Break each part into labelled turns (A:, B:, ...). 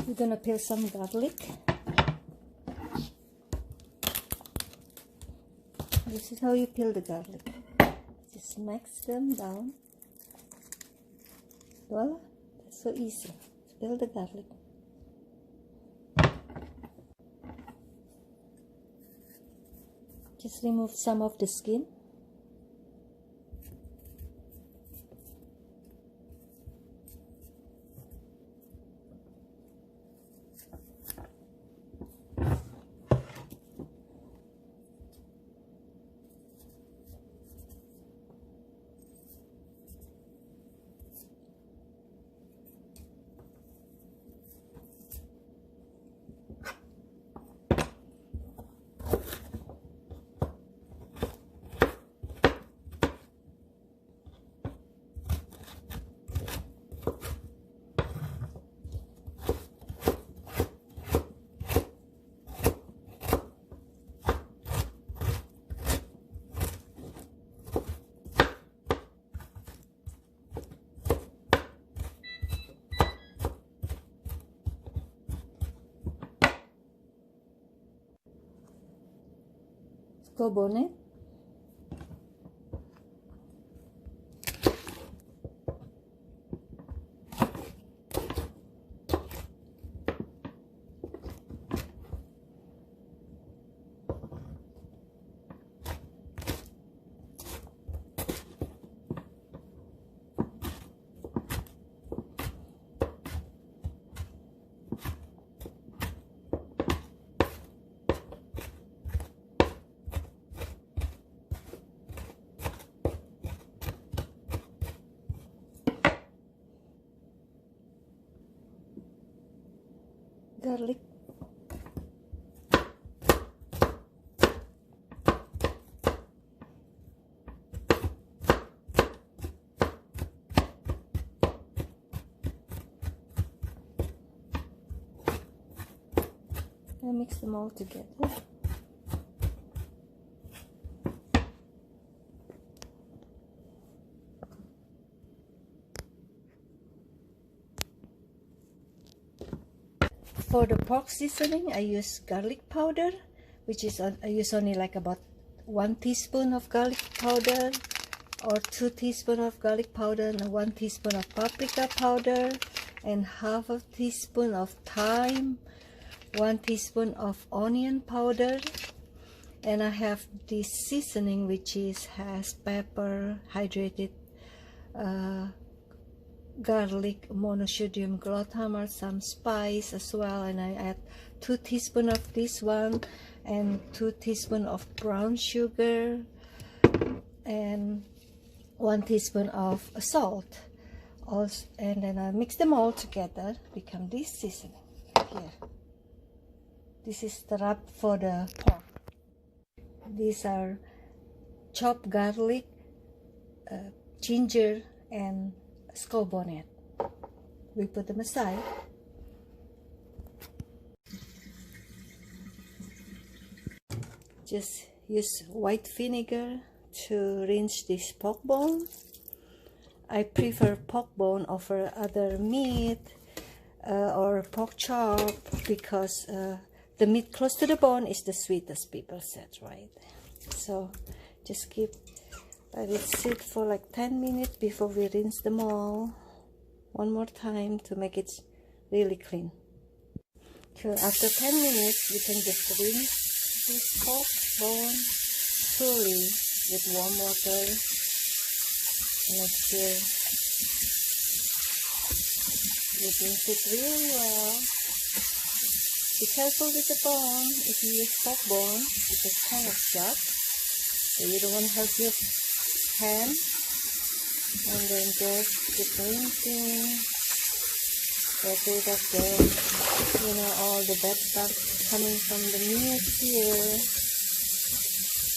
A: We're gonna peel some garlic. This is how you peel the garlic. Just smash them down. Well, that's so easy. Peel the garlic. Just remove some of the skin. Go bonnet. Garlic. And mix them all together. For the pork seasoning, I use garlic powder, which is I use only like about 1 teaspoon of garlic powder, or 2 teaspoons of garlic powder, and 1 teaspoon of paprika powder, and half a teaspoon of thyme, 1 teaspoon of onion powder, and I have this seasoning which has pepper, hydrated garlic, monosodium glutamate, some spice as well, and I add 2 teaspoons of this one and 2 teaspoons of brown sugar and 1 teaspoon of salt. Also, and then I mix them all together, become this seasoning here. This is the rub for the pork. These are chopped garlic, ginger, and skull bonnet. We put them aside. Just use white vinegar to rinse this pork bone. I prefer pork bone over other meat or pork chop because the meat close to the bone is the sweetest, people said, right? So just let it sit for like 10 minutes before we rinse them all one more time to make it really clean. So after 10 minutes, we can just rinse this pork bone thoroughly with warm water. Make sure you rinse it really well. Be careful with the bone. If you use pork bone, it's kind of sharp, so you don't want to hurt your hand. And then just keep rinsing Get rid of the, all the bad stuff coming from the meat here.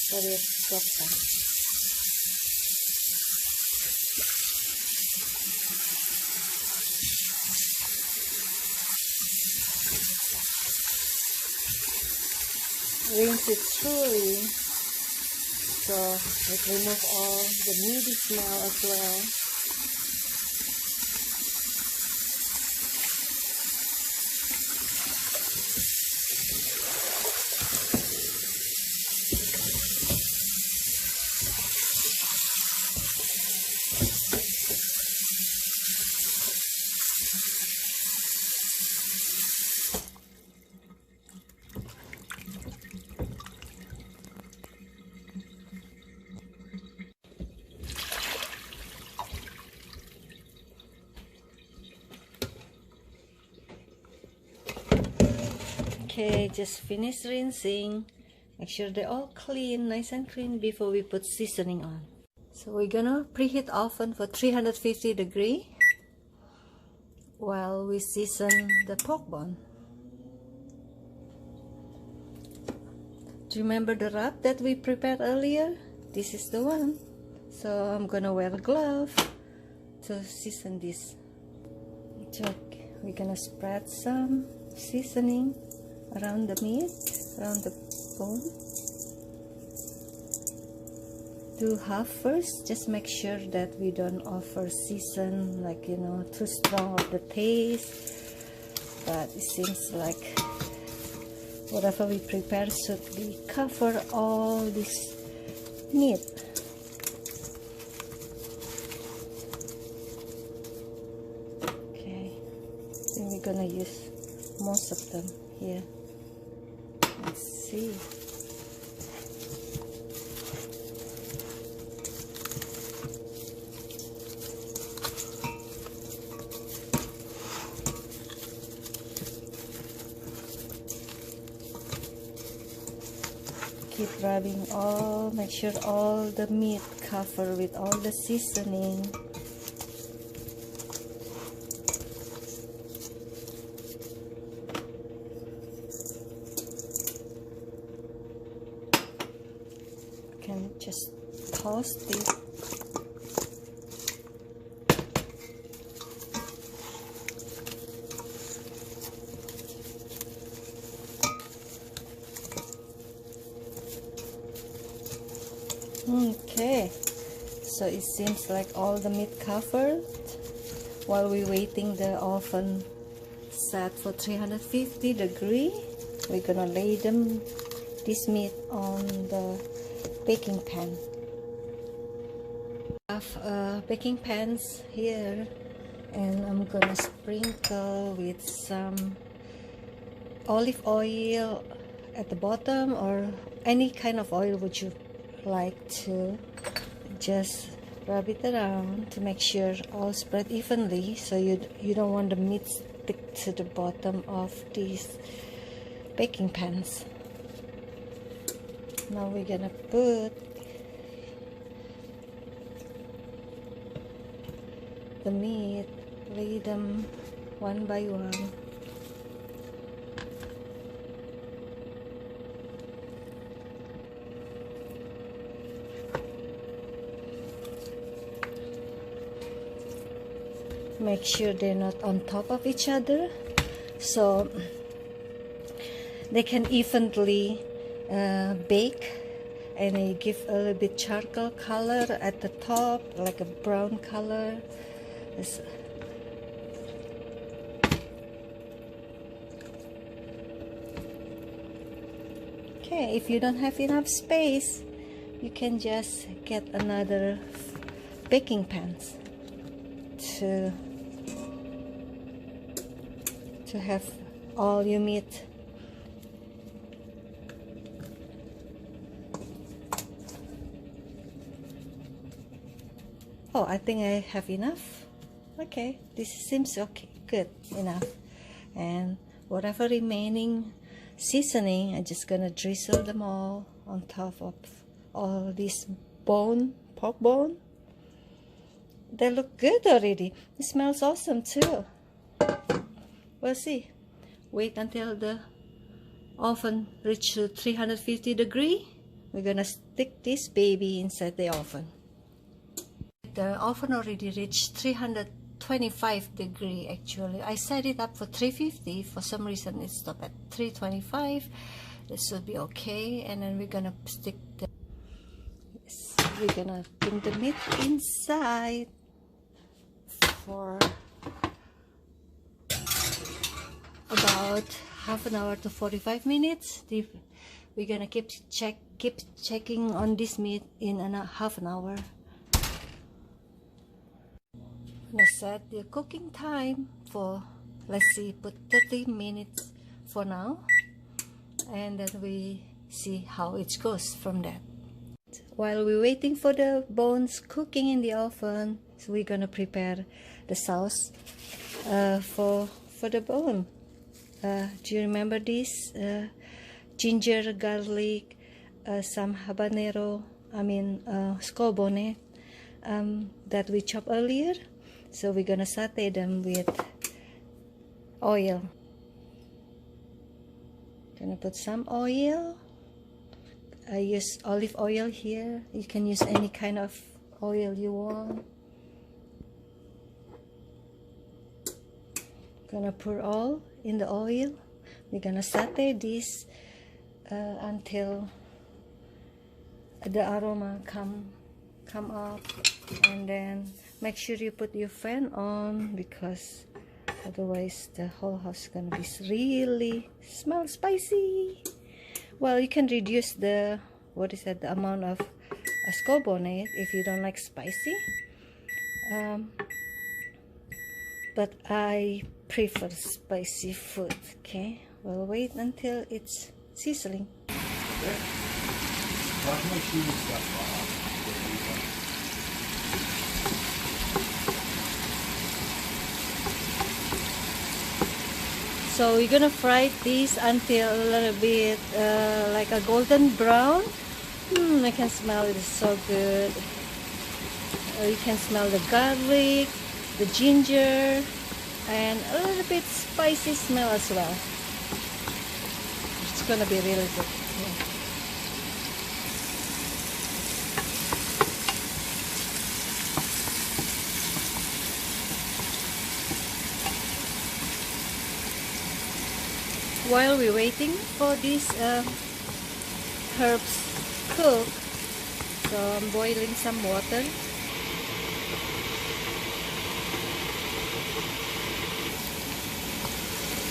A: Sorry, it's broken. Rinse it thoroughly so it removes all the meaty smell as well. Okay, just finish rinsing. Make sure they're all clean, nice and clean before we put seasoning on. So we're gonna preheat oven for 350 degrees while we season the pork bone. Do you remember the wrap that we prepared earlier? This is the one. So I'm gonna wear a glove to season this. So we're gonna spread some seasoning around the meat, around the bone. Do half first. Just make sure that we don't over season, like too strong of the taste. But it seems like whatever we prepare should be cover all this meat. Okay, then we're gonna use most of them here. Let's see. Keep rubbing all, make sure all the meat cover with all the seasoning. Can just toast it. Okay, so it seems like all the meat covered. While we're waiting the oven set for 350 degrees, we're gonna lay this meat on the baking pan. I have baking pans here, and I'm gonna sprinkle with some olive oil at the bottom, or any kind of oil would you like to. Just rub it around to make sure all spread evenly, so you don't want the meat stick to the bottom of these baking pans. Now we're gonna put the meat, lay them one by one. Make sure they're not on top of each other, so they can evenly bake, and you give a little bit charcoal color at the top, like a brown color. Okay, if you don't have enough space, you can just get another baking pans to have all your meat. Oh, I think I have enough. Okay, this seems okay, good enough. And whatever remaining seasoning, I'm just gonna drizzle them all on top of all this pork bone. They look good already. It smells awesome too. We'll see. Wait until the oven reaches 350 degrees. We're gonna stick this baby inside the oven. The oven already reached 325 degrees actually. I set it up for 350. For some reason it stopped at 325. This should be okay. And then we're gonna stick the... Yes, we're gonna put the meat inside for about half an hour to 45 minutes. We're gonna keep checking on this meat in half an hour. I'm gonna set the cooking time for, let's see, put 30 minutes for now, and then we see how it goes from that. While we're waiting for the bones cooking in the oven, so we're gonna prepare the sauce for the bone. Do you remember this? Ginger, garlic, some habanero, skull bonnet that we chopped earlier. So we're gonna saute them with oil. Gonna put some oil. I use olive oil here. You can use any kind of oil you want. Gonna pour all in the oil. We're gonna saute this until the aroma come up, and then make sure you put your fan on, because otherwise the whole house is gonna be really smell spicy. Well, you can reduce the the amount of skull bonnet if you don't like spicy, but I prefer spicy food. Okay, we'll wait until it's sizzling. So we're gonna fry this until a little bit like a golden brown. I can smell it. It's so good. You can smell the garlic, the ginger, and a little bit spicy smell as well. It's gonna be really good. Yeah. While we're waiting for these herbs cook, so I'm boiling some water.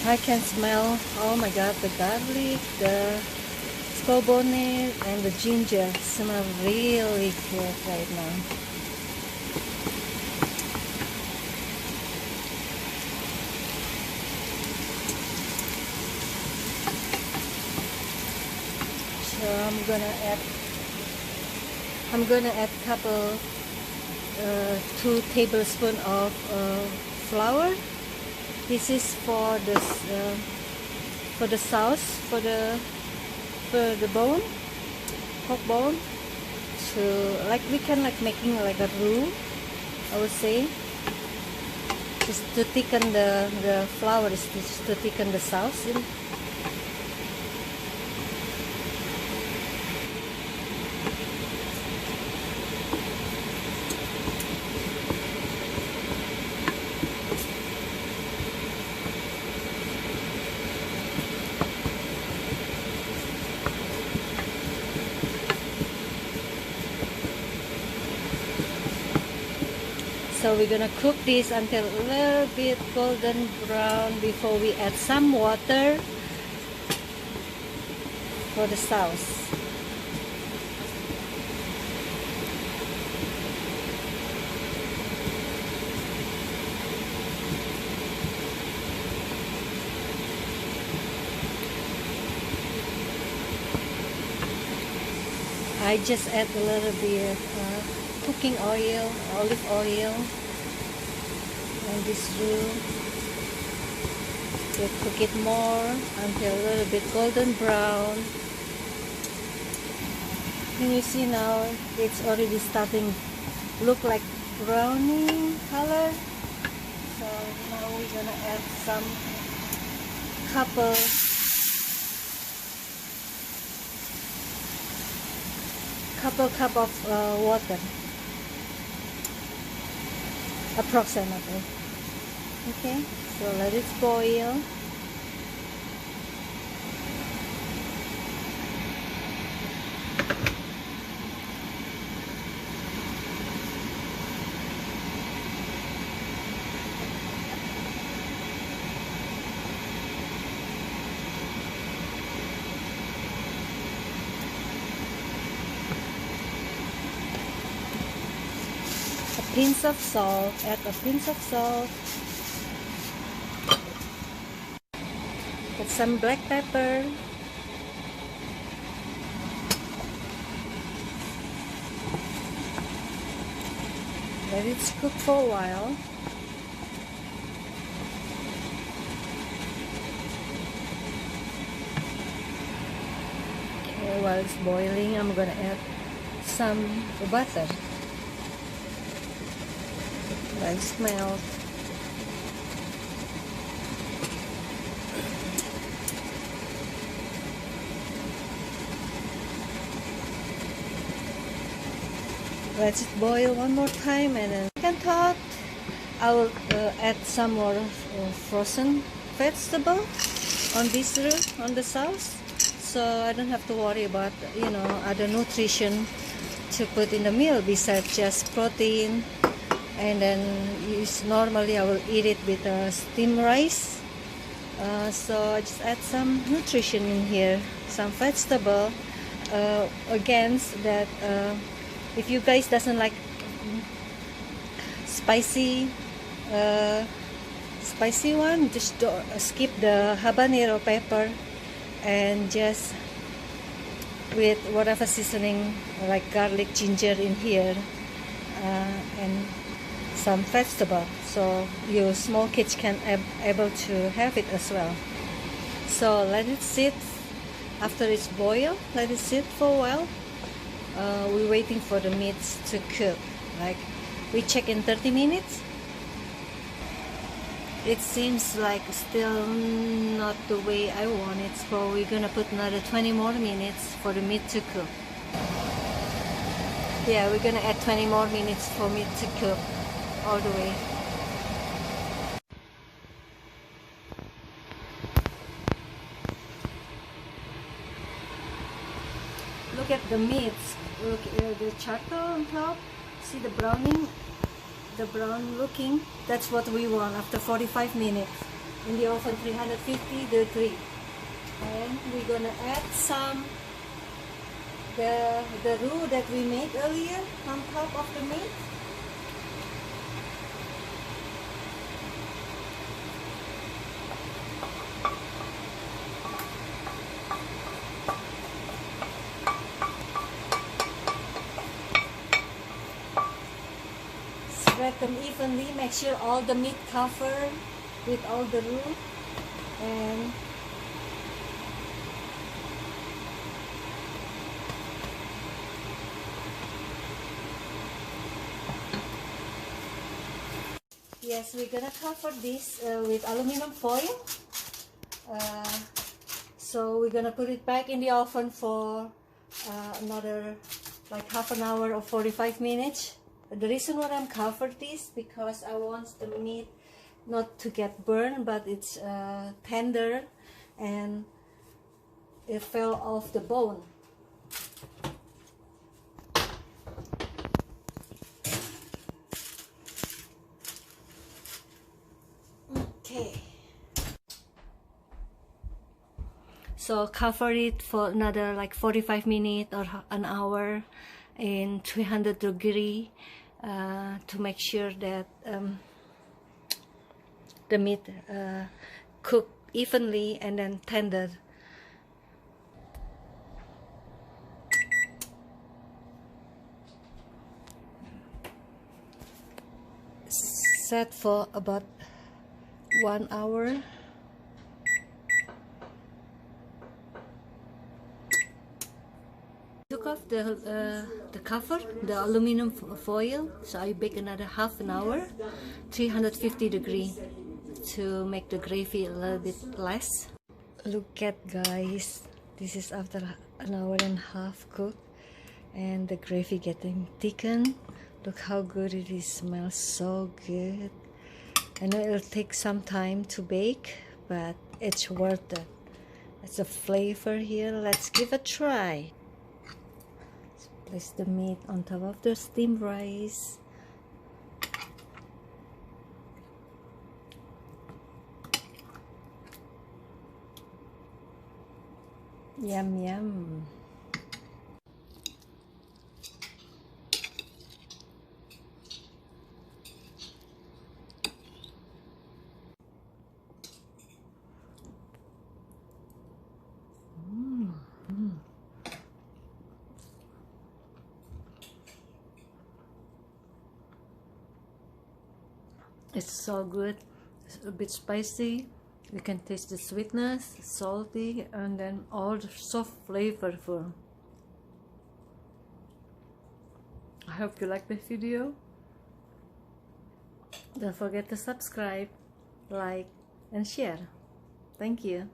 A: I can smell, oh my god, the garlic, the skull bonnet, and the ginger smell really good right now. So I'm gonna add couple 2 tablespoons of flour. This is for the sauce for the bone, pork bone. So like we can making like a roux, I would say, just to thicken the flour, is just to thicken the sauce. So we're gonna cook this until a little bit golden brown before we add some water for the sauce. I just add a little bit cooking oil, olive oil, and this roux. We'll cook it more until a little bit golden brown. Can you see now it's already starting look like browning color? So now we're gonna add some couple cup of water, approximately. Okay, so let it boil. Pinch of salt, add a pinch of salt, put some black pepper, let it cook for a while. Okay, while it's boiling, I'm gonna add some butter. Let it smell. Let it boil one more time, and then second thought, I will add some more frozen vegetable on this roux, on the sauce, so I don't have to worry about, you know, other nutrition to put in the meal besides just protein. And then normally I will eat it with steamed rice, so I just add some nutrition in here, some vegetable. Against that, if you guys doesn't like spicy one, just skip the habanero pepper and just with whatever seasoning like garlic, ginger in here, and some vegetable, so your small kids can able to have it as well. So let it sit. After it's boiled, let it sit for a while. We're waiting for the meat to cook. Like, we check in 30 minutes. It seems like still not the way I want it, so we're gonna put another 20 more minutes for the meat to cook. Yeah, we're gonna add 20 more minutes for meat to cook all the way. Look at the meat. Look at the charcoal on top. See the browning, the brown looking. That's what we want after 45 minutes in the oven, 350 degree. And we're gonna add some the roux that we made earlier on top of the meat. Spread them evenly, make sure all the meat covered with all the roux, and yes, we're gonna cover this with aluminum foil. So we're gonna put it back in the oven for another like half an hour or 45 minutes. The reason why I'm covered this because I want the meat not to get burned, but it's tender and it fell off the bone. Okay, so cover it for another like 45 minutes or an hour in 300 degree to make sure that the meat cook evenly and then tender. Set for about 1 hour. Took off the cover, the aluminum foil, so I bake another half an hour, 350 degree, to make the gravy a little bit less. Look at, guys, this is after an hour and a half cooked, and the gravy getting thickened. Look how good it is. Smells so good. I know it'll take some time to bake, but it's worth it. It's a flavor here. Let's give a try. Let's place the meat on top of the steamed rice. Yum yum. It's so good. It's a bit spicy. You can taste the sweetness, salty, and then all so flavorful. I hope you like the video. Don't forget to subscribe, like, and share. Thank you.